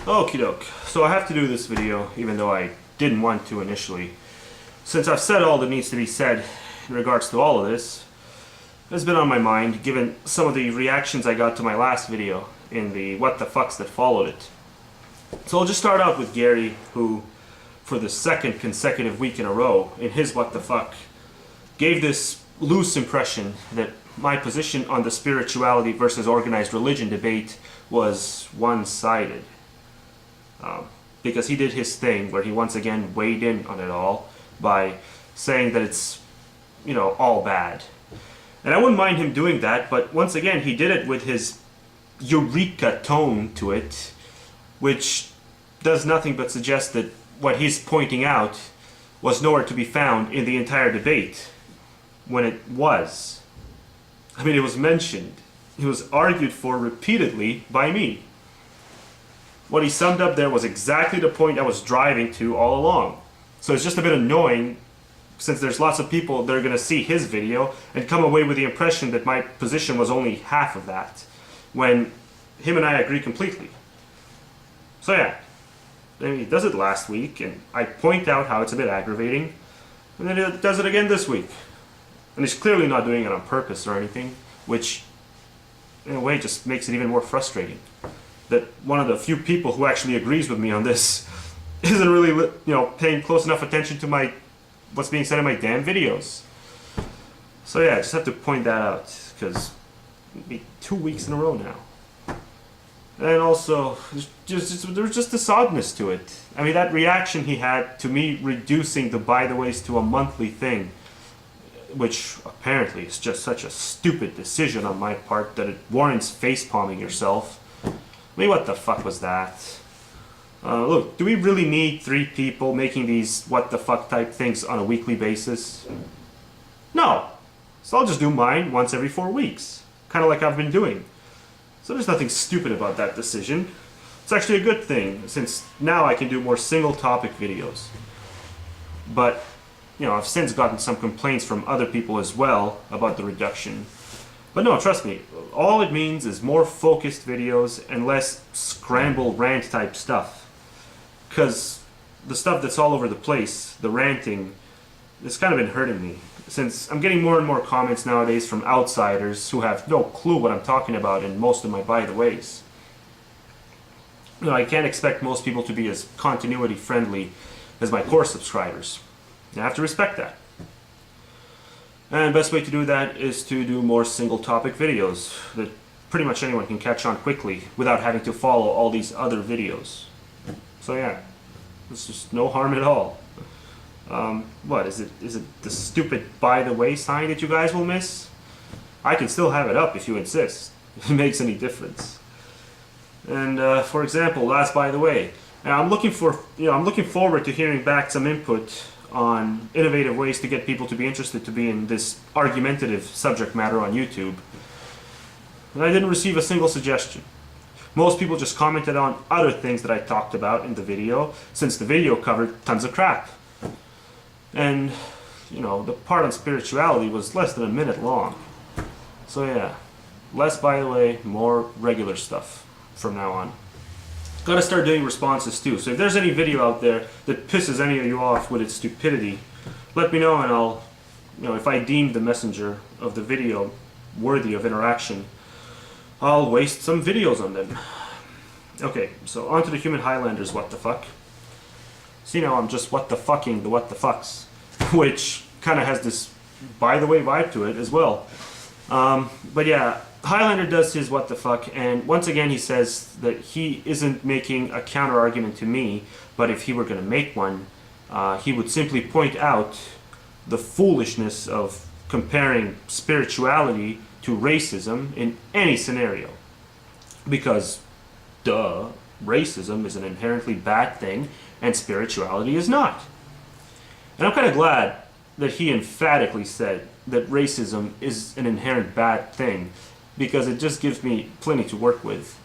Okie doke. So I have to do this video, even though I didn't want to initially. Since I've said all that needs to be said in regards to all of this, it's been on my mind, given some of the reactions I got to my last video in the what the fucks that followed it. So I'll just start out with Gary, who, for the second consecutive week in a row, in his what the fuck, gave this loose impression that my position on the spirituality versus organized religion debate was one-sided. Because he did his thing where he once again weighed in on it all by saying that it's, all bad. And I wouldn't mind him doing that, but once again, he did it with his eureka tone to it, which does nothing but suggest that what he's pointing out was nowhere to be found in the entire debate, when it was. I mean, it was mentioned. It was argued for repeatedly by me. What he summed up there was exactly the point I was driving to all along. So it's just a bit annoying, since there's lots of people that are going to see his video and come away with the impression that my position was only half of that, when him and I agree completely. So yeah, I mean, he does it last week, and I point out how it's a bit aggravating, and then he does it again this week. And he's clearly not doing it on purpose or anything, which in a way just makes it even more frustrating. That one of the few people who actually agrees with me on this isn't really, paying close enough attention to what's being said in my damn videos. So yeah, I just have to point that out, because it'll be 2 weeks in a row now. And also, there's just this oddness to it. I mean, that reaction he had to me reducing the by the ways to a monthly thing, which apparently is just such a stupid decision on my part that it warrants facepalming yourself. I mean, what the fuck was that? Look, do we really need 3 people making these what the fuck type things on a weekly basis? No. So I'll just do mine once every 4 weeks. Kind of like I've been doing. So there's nothing stupid about that decision. It's actually a good thing, since now I can do more single topic videos. But, I've since gotten some complaints from other people as well about the reduction. But no, trust me, all it means is more focused videos and less scramble rant type stuff. Because the stuff that's all over the place, the ranting, it's kind of been hurting me. Since I'm getting more and more comments nowadays from outsiders who have no clue what I'm talking about in most of my by the ways. I can't expect most people to be as continuity friendly as my core subscribers. I have to respect that. And the best way to do that is to do more single topic videos that pretty much anyone can catch on quickly without having to follow all these other videos. So yeah, it's just no harm at all. What, is it the stupid by the way sign that you guys will miss? I can still have it up if you insist, if it makes any difference. And for example, last by the way, I'm looking forward to hearing back some input on innovative ways to get people to be interested to be in this argumentative subject matter on YouTube. And I didn't receive a single suggestion. Most people just commented on other things that I talked about in the video, since the video covered tons of crap. And, the part on spirituality was less than a minute long. So yeah, less by the way, more regular stuff from now on. Gotta start doing responses too, so if there's any video out there that pisses any of you off with its stupidity, let me know, and I'll, if I deem the messenger of the video worthy of interaction, I'll waste some videos on them. Okay, so on to the Human Highlanders what the fuck. See, now I'm just what the fucking the what the fucks, which kind of has this by the way vibe to it as well. But yeah, Highlander does his what the fuck, and once again he says that he isn't making a counter argument to me, but if he were going to make one, he would simply point out the foolishness of comparing spirituality to racism in any scenario. Because, duh, racism is an inherently bad thing, and spirituality is not. And I'm kind of glad that he emphatically said that racism is an inherent bad thing, because it just gives me plenty to work with.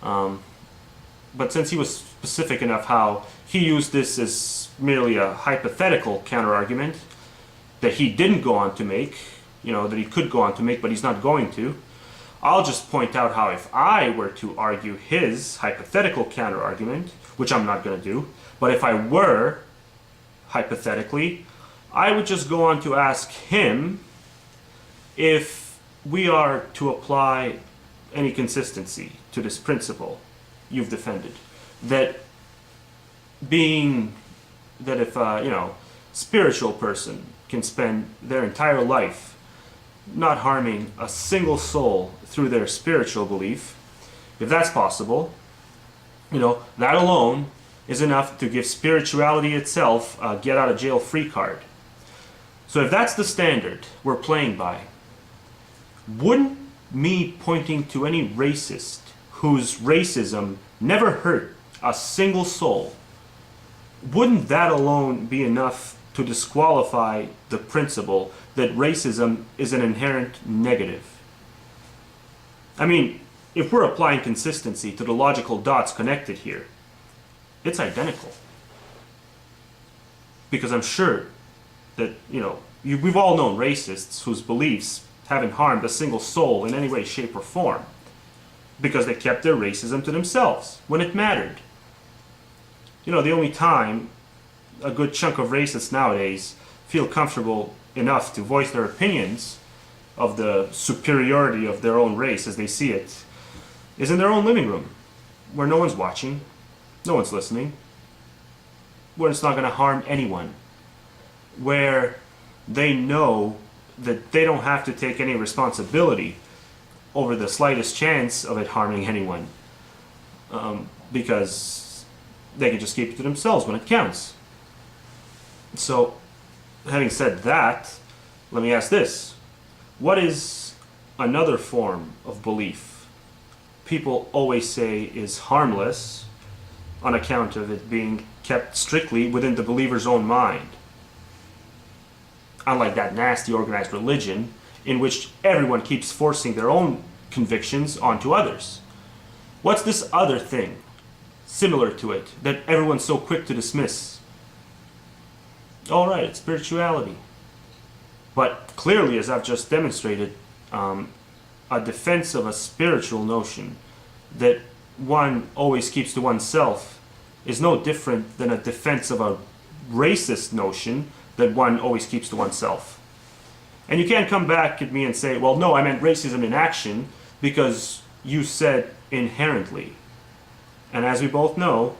But since he was specific enough how he used this as merely a hypothetical counter-argument that he didn't go on to make, that he could go on to make, but he's not going to, I'll just point out how if I were to argue his hypothetical counter-argument, which I'm not going to do, but if I were, hypothetically, I would just go on to ask him if we are to apply any consistency to this principle you've defended. That being that if spiritual person can spend their entire life not harming a single soul through their spiritual belief, if that's possible, that alone is enough to give spirituality itself a get out of jail free card. So if that's the standard we're playing by, wouldn't me pointing to any racist whose racism never hurt a single soul, wouldn't that alone be enough to disqualify the principle that racism is an inherent negative? I mean, if we're applying consistency to the logical dots connected here, it's identical. Because I'm sure that, we've all known racists whose beliefs haven't harmed a single soul in any way, shape, or form, because they kept their racism to themselves when it mattered. The only time a good chunk of racists nowadays feel comfortable enough to voice their opinions of the superiority of their own race as they see it is in their own living room, where no one's watching, no one's listening, where it's not going to harm anyone, where they know that they don't have to take any responsibility over the slightest chance of it harming anyone, because they can just keep it to themselves when it counts. So, having said that, let me ask this. What is another form of belief people always say is harmless on account of it being kept strictly within the believer's own mind? Unlike that nasty organized religion in which everyone keeps forcing their own convictions onto others. What's this other thing similar to it that everyone's so quick to dismiss? All right, it's spirituality. But clearly, as I've just demonstrated, a defense of a spiritual notion that one always keeps to oneself is no different than a defense of a racist notion that one always keeps to oneself. And you can't come back at me and say, well, no, I meant racism in action, because you said inherently. And as we both know,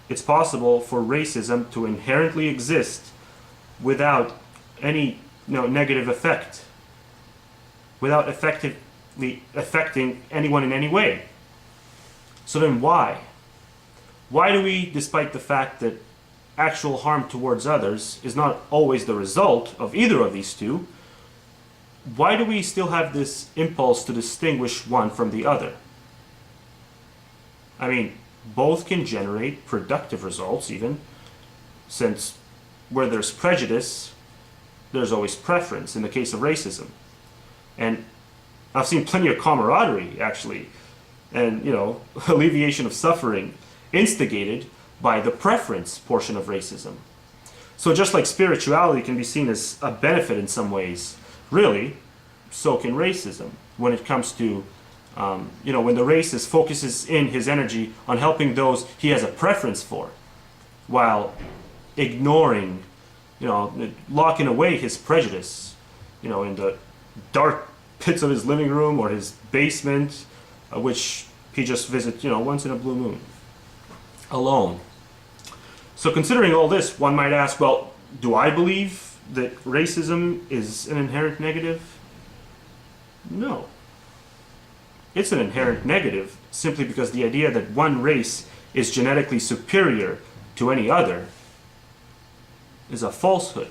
it's possible for racism to inherently exist without any negative effect, without effectively affecting anyone in any way. So then why? Why do we, despite the fact that actual harm towards others is not always the result of either of these two, why do we still have this impulse to distinguish one from the other? I mean, both can generate productive results even, since where there's prejudice, there's always preference in the case of racism. And I've seen plenty of camaraderie, actually, and, alleviation of suffering instigated by the preference portion of racism. So just like spirituality can be seen as a benefit in some ways, really, so can racism when it comes to, when the racist focuses in his energy on helping those he has a preference for, while ignoring, locking away his prejudice, in the dark pits of his living room or his basement, which he just visits, once in a blue moon, alone. So considering all this, one might ask, well, do I believe that racism is an inherent negative? No. It's an inherent negative simply because the idea that one race is genetically superior to any other is a falsehood.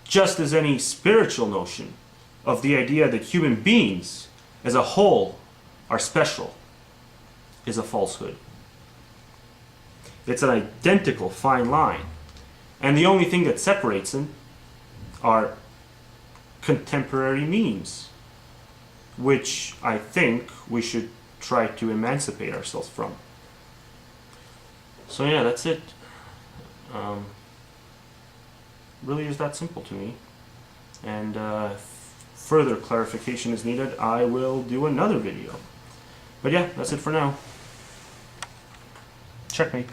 Just as any spiritual notion of the idea that human beings as a whole are special is a falsehood. It's an identical fine line. And the only thing that separates them are contemporary memes, which I think we should try to emancipate ourselves from. So yeah, that's it. Really is that simple to me. And further clarification is needed, I will do another video. But yeah, that's it for now. Checkmate.